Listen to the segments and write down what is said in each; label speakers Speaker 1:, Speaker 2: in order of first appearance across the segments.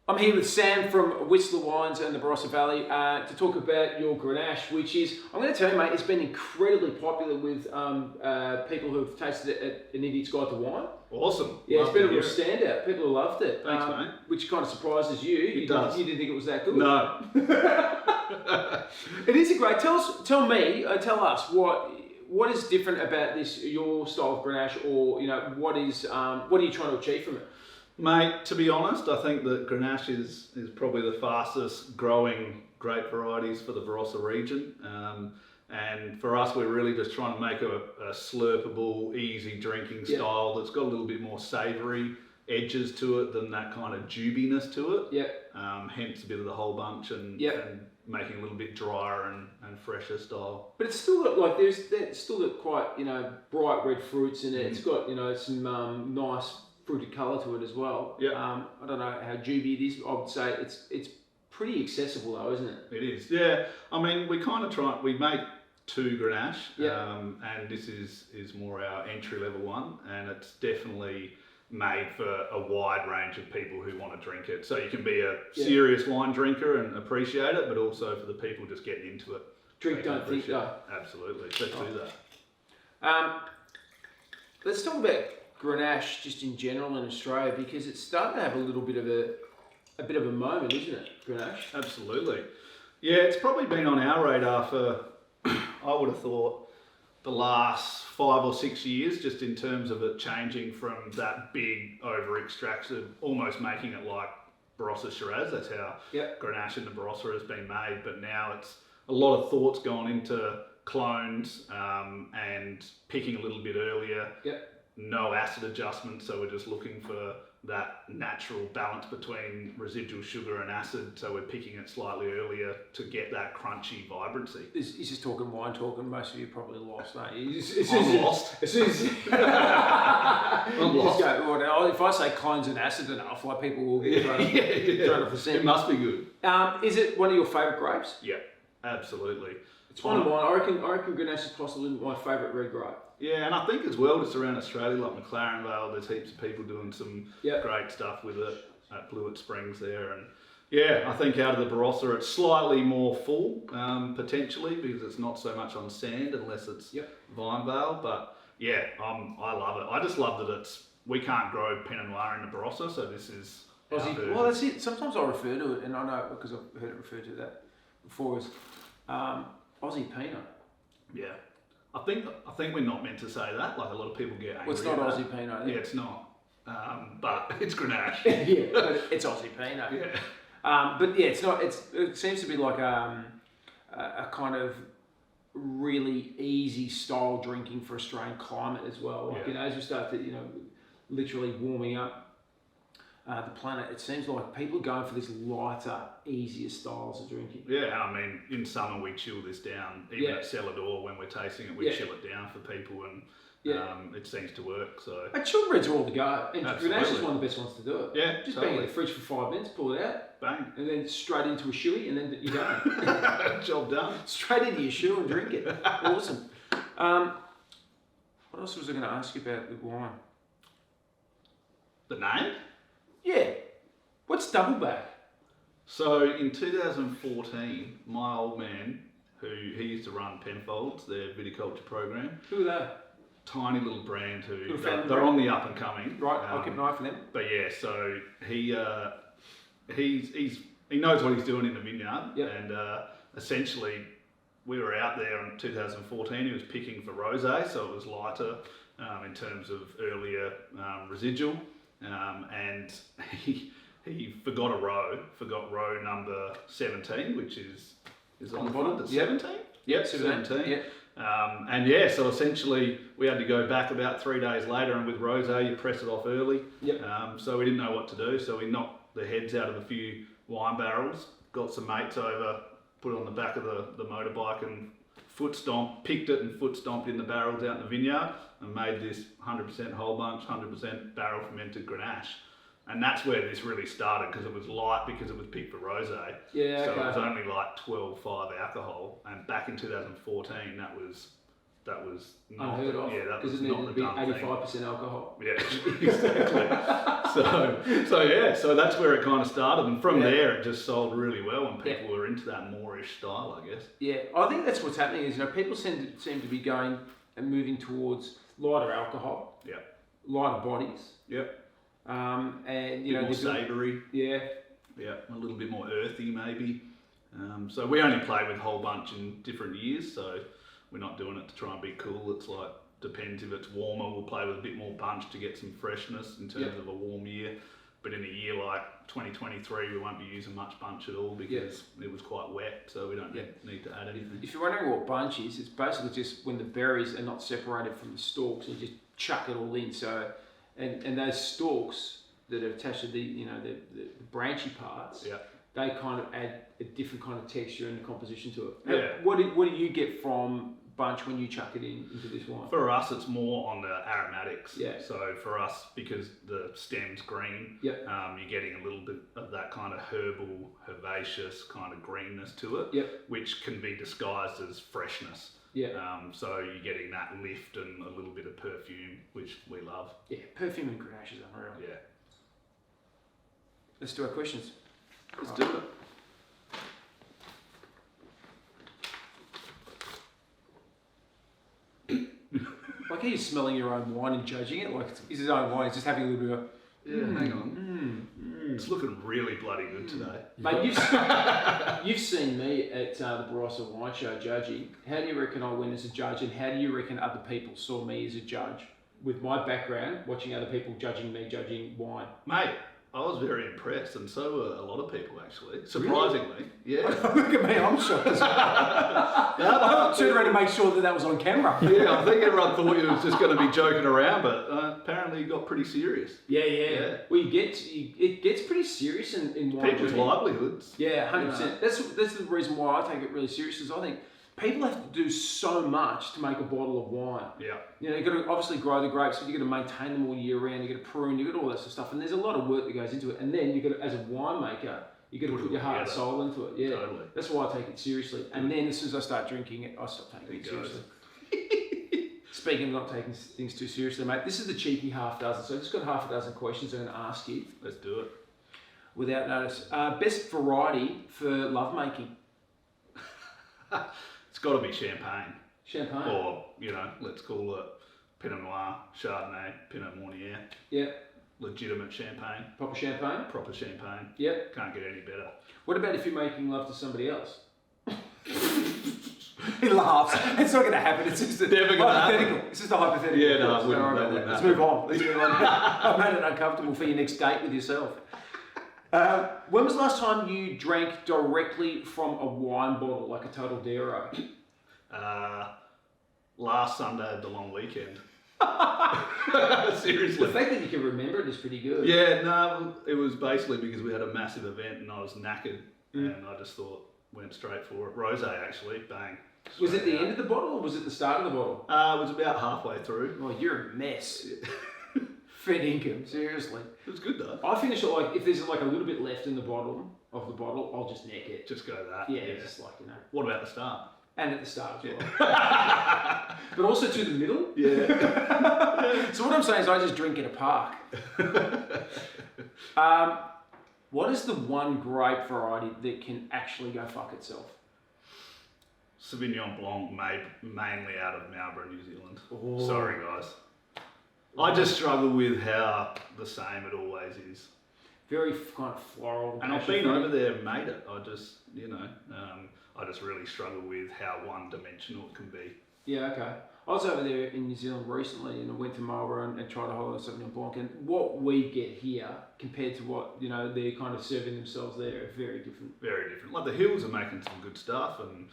Speaker 1: I'm here with Sam from Whistler Wines and the Barossa Valley to talk about your Grenache, which is, I'm going to tell you, mate, it's been incredibly popular with people who have tasted it at An Idiot's Guide to Wine.
Speaker 2: Awesome.
Speaker 1: Yeah,
Speaker 2: Love
Speaker 1: it's been a
Speaker 2: to
Speaker 1: real
Speaker 2: hear it.
Speaker 1: standout. People have loved it.
Speaker 2: Thanks, mate.
Speaker 1: Which kind of surprises you.
Speaker 2: It does.
Speaker 1: You didn't think it was that good.
Speaker 2: No.
Speaker 1: It is a great. Tell us what is different about this, your style of Grenache, or what are you trying to achieve from it?
Speaker 2: Mate, to be honest, I think that Grenache is probably the fastest growing grape varieties for the Barossa region. And for us, we're really just trying to make a slurpable, easy drinking style that's got a little bit more savoury edges to it than that kind of dubiness to it.
Speaker 1: Yep.
Speaker 2: Hence a bit of the whole bunch and making it a little bit drier and fresher style.
Speaker 1: But it's still got there's still got quite bright red fruits in it. It's got some nice fruity colour to it as well.
Speaker 2: Yeah.
Speaker 1: I don't know how juby it is. I would say it's pretty accessible though, isn't it?
Speaker 2: It is. Yeah. I mean, we make two Grenache, and this is more our entry level one, and it's definitely made for a wide range of people who want to drink it. So you can be a serious wine drinker and appreciate it, but also for the people just getting into it.
Speaker 1: Drink, don't think though.
Speaker 2: Absolutely. Let's do that.
Speaker 1: Let's talk about Grenache just in general in Australia, because it's starting to have a little bit of a moment, isn't it, Grenache?
Speaker 2: Absolutely. Yeah, it's probably been on our radar for, I would have thought, the last 5 or 6 years, just in terms of it changing from that big over-extracted, almost making it like Barossa Shiraz. That's how Grenache in the Barossa has been made. But now it's a lot of thoughts gone into clones and picking a little bit earlier.
Speaker 1: Yep.
Speaker 2: No acid adjustment, so we're just looking for that natural balance between residual sugar and acid, so we're picking it slightly earlier to get that crunchy vibrancy.
Speaker 1: He's just talking wine talk, and most of you are probably lost, aren't you?
Speaker 2: I'm lost.
Speaker 1: As soon as
Speaker 2: I'm lost.
Speaker 1: Go, if I say clones and acid enough, like people will get thrown off the scent.
Speaker 2: It must be good.
Speaker 1: Is it one of your favourite grapes?
Speaker 2: Yeah, absolutely.
Speaker 1: It's one of mine. I reckon Grenache is possibly my favourite red grape.
Speaker 2: Yeah, and I think as well, just around Australia, like McLaren Vale, there's heaps of people doing some great stuff with it at Blewett Springs there. And yeah, I think out of the Barossa, it's slightly more full, potentially, because it's not so much on sand unless it's Vine Vale. But yeah, I love it. I just love that we can't grow Pinot Noir in the Barossa, so this is
Speaker 1: Aussie. Well, that's it. Sometimes I refer to it, and I know because I've heard it referred to that before, as Aussie Pinot.
Speaker 2: Yeah. I think we're not meant to say that. Like, a lot of people get angry.
Speaker 1: Well, it's not Aussie Pinot.
Speaker 2: Yeah, it's not. But it's Grenache.
Speaker 1: Yeah, but it's Aussie Pinot.
Speaker 2: Yeah.
Speaker 1: But yeah, it's not. It seems to be like a kind of really easy style drinking for Australian climate as well. Like, as we start to literally warming up the planet, it seems like people are going for this lighter, easier styles of drinking.
Speaker 2: Yeah, and I mean, in summer we chill this down. Even at cellar door, when we're tasting it, we chill it down for people, and it seems to work. So.
Speaker 1: And chilled reds are all the go. And Grenache is one of the best ones to do it.
Speaker 2: Yeah,
Speaker 1: just bang it in the fridge for 5 minutes, pull it out,
Speaker 2: bang,
Speaker 1: and then straight into a shoey, and then you're done.
Speaker 2: Job done.
Speaker 1: Straight into your shoe and drink it. Awesome. What else was I going to ask you about the wine?
Speaker 2: The name?
Speaker 1: Yeah. What's Doubleback?
Speaker 2: So in 2014, my old man, he used to run Penfolds, their viticulture program.
Speaker 1: Who are they?
Speaker 2: Tiny little brand who
Speaker 1: they're
Speaker 2: on the up and coming.
Speaker 1: Right, I'll keep an eye for them.
Speaker 2: But yeah, so he knows what he's doing in the vineyard, and essentially we were out there in 2014. He was picking for rosé, so it was lighter in terms of earlier residual. And he forgot row number 17, which is on the bottom. 17? Yep, 17.
Speaker 1: Yep.
Speaker 2: So essentially we had to go back about 3 days later, and with rosé you press it off early.
Speaker 1: Yep.
Speaker 2: So we didn't know what to do, so we knocked the heads out of a few wine barrels, got some mates over, put it on the back of the motorbike and picked it and foot stomped in the barrels out in the vineyard, and made this 100% whole bunch, 100% barrel fermented Grenache. And that's where this really started, because it was light, because it was picked for rosé.
Speaker 1: Yeah,
Speaker 2: so it was only like 12.5 alcohol, and back in 2014 that was that was not,
Speaker 1: unheard of.
Speaker 2: yeah, that
Speaker 1: because
Speaker 2: was
Speaker 1: it
Speaker 2: not
Speaker 1: needed
Speaker 2: the
Speaker 1: to be
Speaker 2: done thing.
Speaker 1: 85% alcohol.
Speaker 2: Yeah, exactly. So that's where it kind of started, and from there it just sold really well, and people were into that Moorish style, I guess.
Speaker 1: Yeah, I think that's what's happening is people seem to be going and moving towards lighter alcohol, lighter bodies, and
Speaker 2: you know, more savoury.
Speaker 1: Yeah,
Speaker 2: a little bit more earthy maybe. So we only play with a whole bunch in different years, so we're not doing it to try and be cool. It's like, depends if it's warmer, we'll play with a bit more bunch to get some freshness in terms of a warm year. But in a year like 2023, we won't be using much bunch at all because it was quite wet, so we don't need to add anything.
Speaker 1: If you're wondering what bunch is, it's basically just when the berries are not separated from the stalks, and you just chuck it all in. So, and those stalks that are attached to the branchy parts, they kind of add a different kind of texture and composition to it. What do you get from bunch when you chuck it into this wine?
Speaker 2: For us, it's more on the aromatics.
Speaker 1: Yeah.
Speaker 2: So for us, because the stem's green, you're getting a little bit of that kind of herbal, herbaceous kind of greenness to it, which can be disguised as freshness. So you're getting that lift and a little bit of perfume, which we love. Yeah,
Speaker 1: perfume and Grenache is unreal.
Speaker 2: Yeah.
Speaker 1: Let's do our questions.
Speaker 2: Let's do it.
Speaker 1: Like he's smelling your own wine and judging it. Like it's his own wine. He's just having a little bit of.
Speaker 2: Hang on. It's looking really bloody good today.
Speaker 1: Mate, you've seen me at the Barossa Wine Show judging. How do you reckon I went as a judge, and how do you reckon other people saw me as a judge? With my background, watching other people judging me judging wine.
Speaker 2: Mate, I was very impressed, and so were a lot of people actually. Surprisingly,
Speaker 1: Look at me, I'm shocked as well. I turned around to make sure that was on camera.
Speaker 2: Yeah, I think everyone thought you was just going to be joking around, but apparently you got pretty serious.
Speaker 1: Yeah. Well, it gets pretty serious in wine.
Speaker 2: People's livelihoods.
Speaker 1: Yeah, 100%. That's the reason why I take it really serious, is I think people have to do so much to make a bottle of wine.
Speaker 2: Yeah.
Speaker 1: You know, you've got to obviously grow the grapes, but you've got to maintain them all year round, you've got to prune, you've got all that sort of stuff, and there's a lot of work that goes into it. And then you've got to, as a winemaker, you've got to put your heart and soul into it. Yeah. Totally. That's why I take it seriously. And then as soon as I start drinking it, I stop taking it seriously. Speaking of not taking things too seriously, mate, this is the cheeky half dozen. So I've just got half a dozen questions I'm going to ask you.
Speaker 2: Let's do it.
Speaker 1: Without notice. Best variety for lovemaking?
Speaker 2: It's got to be champagne.
Speaker 1: Champagne?
Speaker 2: Or, let's call it Pinot Noir, Chardonnay, Pinot Meunier.
Speaker 1: Yeah.
Speaker 2: Legitimate champagne.
Speaker 1: Proper champagne?
Speaker 2: Proper champagne.
Speaker 1: Yep.
Speaker 2: Can't get any better.
Speaker 1: What about if you're making love to somebody else? He laughs. It's not going to happen. It's just hypothetical. It's just a hypothetical.
Speaker 2: Yeah, no, I wouldn't.
Speaker 1: Let's move on. I've made it uncomfortable for your next date with yourself. When was the last time you drank directly from a wine bottle, like a Total Dero?
Speaker 2: Last Sunday of the long weekend. Seriously.
Speaker 1: The fact that you can remember it is pretty good.
Speaker 2: Yeah, no, it was basically because we had a massive event and I was knackered and I just went straight for it. Rosé actually, bang.
Speaker 1: Was it the end of the bottle or was it the start of the bottle?
Speaker 2: It was about halfway through.
Speaker 1: Oh, you're a mess. Fed income, seriously.
Speaker 2: It was good though.
Speaker 1: I finish it like, if there's like a little bit left in the bottom of the bottle, I'll just neck it.
Speaker 2: Just go that.
Speaker 1: Yeah, just like,
Speaker 2: What about the start?
Speaker 1: And at the start as well. But also to the middle.
Speaker 2: Yeah.
Speaker 1: So what I'm saying is I just drink in a park. What is the one grape variety that can actually go fuck itself?
Speaker 2: Sauvignon Blanc, made mainly out of Marlborough, New Zealand.
Speaker 1: Oh.
Speaker 2: Sorry guys. I just struggle with how the same it always is.
Speaker 1: Very kind of floral.
Speaker 2: And I've been over there and made it. I just, I just really struggle with how one-dimensional it can be.
Speaker 1: Yeah, okay. I was over there in New Zealand recently and I went to Marlborough and tried a whole lot of Sauvignon Blanc, and what we get here compared to what, they're kind of serving themselves there are very different.
Speaker 2: Very different. Like the Hills are making some good stuff and,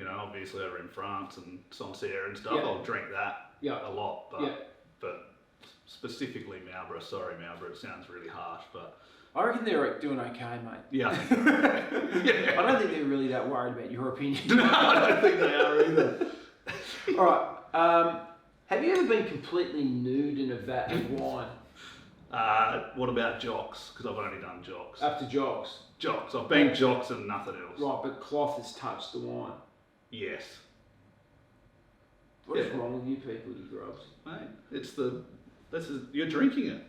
Speaker 2: obviously over in France and Sancerre and stuff, I'll drink that a lot. But specifically Marlborough, sorry Marlborough, it sounds really harsh, but...
Speaker 1: I reckon they're doing okay, mate.
Speaker 2: Yeah.
Speaker 1: I don't think they're really that worried about your opinion.
Speaker 2: No, I don't think they are either.
Speaker 1: All right. Have you ever been completely nude in a vat of wine?
Speaker 2: What about jocks? Because I've only done jocks.
Speaker 1: Up to jocks?
Speaker 2: Jocks. I've been jocks and nothing else.
Speaker 1: Right, but cloth has touched the wine.
Speaker 2: Yes.
Speaker 1: What's wrong with you people, you grubs?
Speaker 2: Mate, you're drinking it.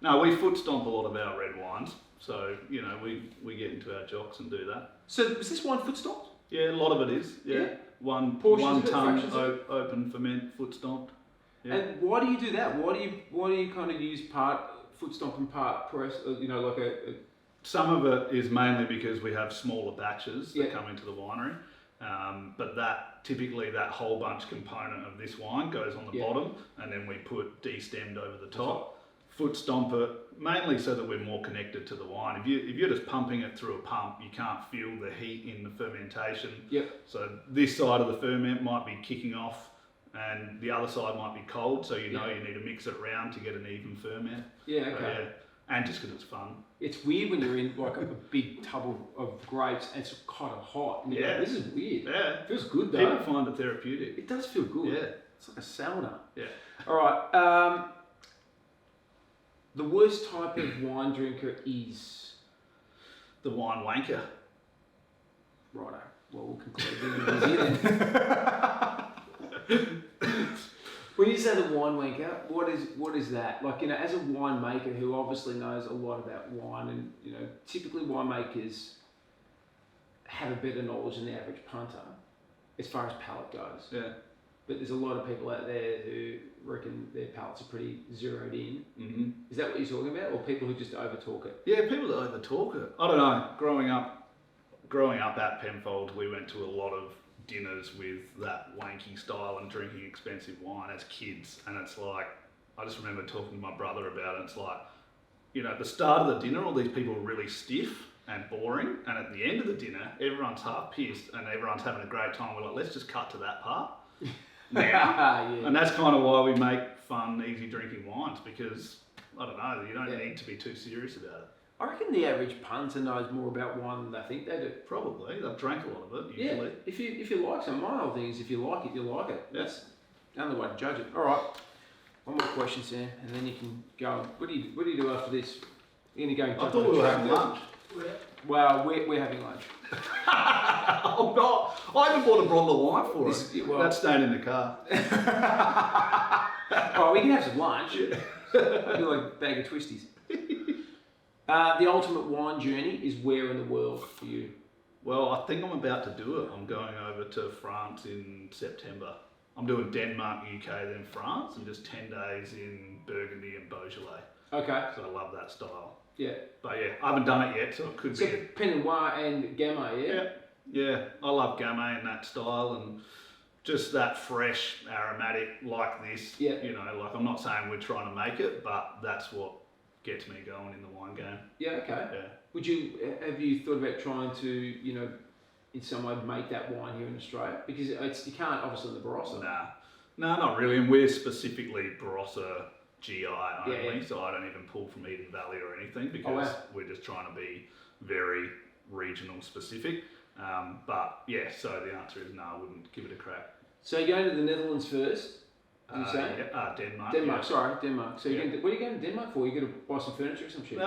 Speaker 2: No, we foot stomp a lot of our red wines, so we get into our jocks and do that.
Speaker 1: So is this wine foot stomped?
Speaker 2: Yeah, a lot of it is. Yeah, one ton open ferment foot stomped. Yeah.
Speaker 1: And why do you do that? Why do you kind of use part foot stomp and part press? Like a
Speaker 2: Some of it is mainly because we have smaller batches that come into the winery. But typically that whole bunch component of this wine goes on the bottom, and then we put destemmed over the top. Foot stomp it mainly so that we're more connected to the wine. If you're just pumping it through a pump, you can't feel the heat in the fermentation.
Speaker 1: Yep.
Speaker 2: So this side of the ferment might be kicking off, and the other side might be cold. So you need to mix it around to get an even ferment.
Speaker 1: Yeah. Okay.
Speaker 2: And just because it's fun.
Speaker 1: It's weird when you're in like a big tub of grapes and it's kind of hot. And
Speaker 2: Yeah.
Speaker 1: like, this is weird.
Speaker 2: Yeah.
Speaker 1: It feels good though.
Speaker 2: People find it therapeutic.
Speaker 1: It does feel good.
Speaker 2: Yeah.
Speaker 1: It's like a sauna.
Speaker 2: Yeah.
Speaker 1: All right. The worst type of wine drinker is
Speaker 2: The wine wanker.
Speaker 1: righto. Well, we'll conclude then. When you say the wine wanker, what is that? Like, as a winemaker who obviously knows a lot about wine, and typically winemakers have a better knowledge than the average punter as far as palate goes.
Speaker 2: Yeah.
Speaker 1: But there's a lot of people out there who reckon their palates are pretty zeroed in.
Speaker 2: Mm-hmm.
Speaker 1: Is that what you're talking about, or people who just overtalk it?
Speaker 2: Yeah, people that overtalk it. I don't know. Growing up at Penfolds, we went to a lot of dinners with that wanky style and drinking expensive wine as kids, and it's like, I just remember talking to my brother about it. It's like, at the start of the dinner, all these people are really stiff and boring, and at the end of the dinner, everyone's half pissed and everyone's having a great time. We're like, let's just cut to that part now. And that's kind of why we make fun, easy drinking wines, because I don't know, you don't need to be too serious about it.
Speaker 1: I reckon the average punter knows more about wine than they think they do.
Speaker 2: Probably. They've drank a lot of it, usually.
Speaker 1: Yeah, if you like some, my whole thing is if you like it, you like it. That's the only way to judge it. All right, one more question, Sam, and then you can go. What do you do after this? You're going to go.
Speaker 2: I thought we were having lunch.
Speaker 1: Well, we're having lunch.
Speaker 2: Oh, God. I even bought a bottle of wine for us. That's staying in the car.
Speaker 1: Oh, we can have some lunch. I do like a bag of twisties. The ultimate wine journey is where in the world for you?
Speaker 2: Well, I think I'm about to do it. I'm going over to France in September. I'm doing Denmark, UK, then France, and just 10 days in Burgundy and Beaujolais.
Speaker 1: Okay.
Speaker 2: So I love that style.
Speaker 1: Yeah.
Speaker 2: But I haven't done it yet, so it could be.
Speaker 1: Pinot Noir and Gamay, yeah?
Speaker 2: Yeah, I love Gamay in that style, and just that fresh, aromatic like this.
Speaker 1: Yeah.
Speaker 2: Like, I'm not saying we're trying to make it, but that's what gets me going in the wine game.
Speaker 1: Yeah, okay.
Speaker 2: Yeah.
Speaker 1: Have you thought about trying to, in some way make that wine here in Australia? Because you can't, obviously, in the Barossa.
Speaker 2: Nah, not really. And we're specifically Barossa GI only, so I don't even pull from Eden Valley or anything, because we're just trying to be very regional specific. But yeah, so the answer is no, I wouldn't give it a crack.
Speaker 1: So you're going to the Netherlands first? You say?
Speaker 2: Denmark.
Speaker 1: Denmark. So what are you going to Denmark for? You going to buy some furniture or some shit?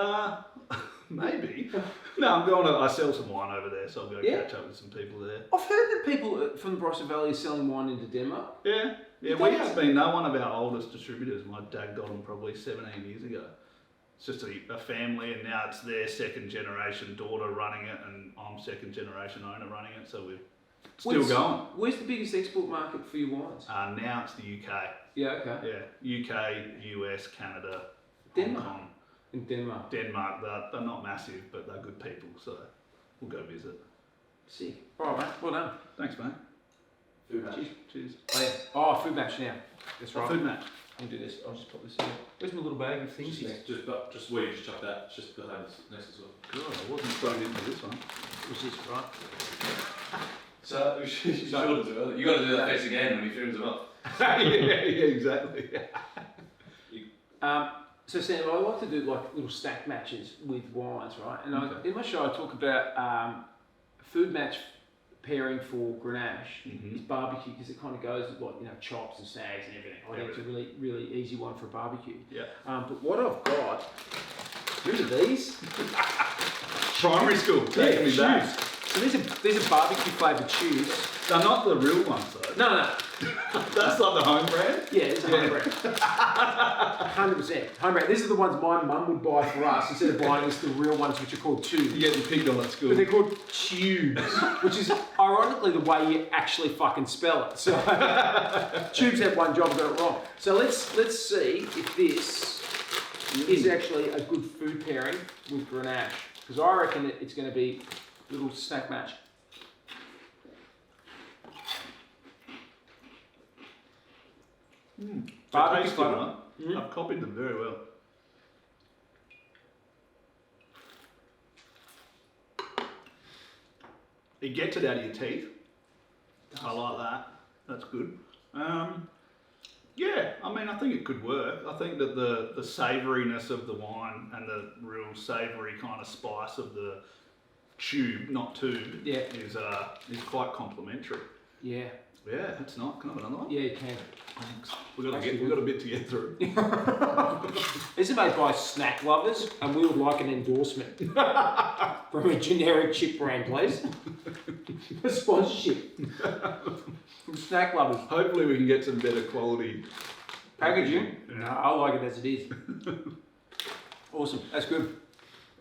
Speaker 2: Maybe. No, I sell some wine over there, so I'll go catch up with some people there.
Speaker 1: I've heard that people from the Barossa Valley are selling wine into Denmark.
Speaker 2: Yeah, we have been. They're one of our oldest distributors. My dad got them probably 17 years ago. It's just a family, and now it's their second generation daughter running it, and I'm second generation owner running it, so we're still going.
Speaker 1: Where's the biggest export market for your wines?
Speaker 2: Now it's the UK.
Speaker 1: Yeah, okay.
Speaker 2: Yeah, UK, US, Canada,
Speaker 1: Denmark.
Speaker 2: Hong Kong.
Speaker 1: In Denmark.
Speaker 2: Denmark, they're not massive, but they're good people, so we'll go visit.
Speaker 1: Sick. All right, mate. Well done.
Speaker 2: Thanks, mate.
Speaker 1: Food match.
Speaker 2: Cheers.
Speaker 1: Oh, yeah. Oh, food match now. That's right.
Speaker 2: Food match.
Speaker 1: I'll do this. I'll just pop this in. Where's my little bag of things?
Speaker 3: Just where you just chuck that. It's just behind this next as well.
Speaker 2: God, I wasn't thrown into this one.
Speaker 1: What's this, right?
Speaker 3: So you should do it. You got to do that face again when he turns them up.
Speaker 2: yeah, exactly.
Speaker 1: So Sam, I like to do like little stack matches with wines, right? And in my show I talk about food match pairing for Grenache is barbecue, because it kind of goes with like chops and snags and everything. I think it's a really, really easy one for a barbecue.
Speaker 2: Yeah.
Speaker 1: But what I've got, remember these?
Speaker 2: Primary school.
Speaker 1: Yeah, so these are barbecue flavoured chews.
Speaker 2: They're not the real ones though.
Speaker 1: No.
Speaker 2: That's like the home brand?
Speaker 1: Yeah, it's a home brand. 100%. Home brand. These are the ones my mum would buy for us instead of buying us the real ones which are called tubes.
Speaker 2: You're getting picked on at school.
Speaker 1: But they're called tubes, which is ironically the way you actually fucking spell it. So tubes have one job, got it wrong. So let's see if this is actually a good food pairing with Grenache. Because I reckon it's going to be a little snack match.
Speaker 2: Barbecue flavour. I've copied them very well. It gets it out of your teeth. I like that. That's good. Yeah, I mean, I think it could work. I think that the savouriness of the wine and the real savoury kind of spice of the tube, not tube, is quite complementary.
Speaker 1: Yeah.
Speaker 2: Yeah, that's nice. Can I have another one?
Speaker 1: Yeah, you can.
Speaker 2: Thanks. We've got a bit to get through.
Speaker 1: This is made by snack lovers, and we would like an endorsement from a generic chip brand, please. A sponsorship from snack lovers.
Speaker 2: Hopefully we can get some better quality
Speaker 1: Packaging?
Speaker 2: Yeah.
Speaker 1: No, I like it as it is. Awesome. That's good.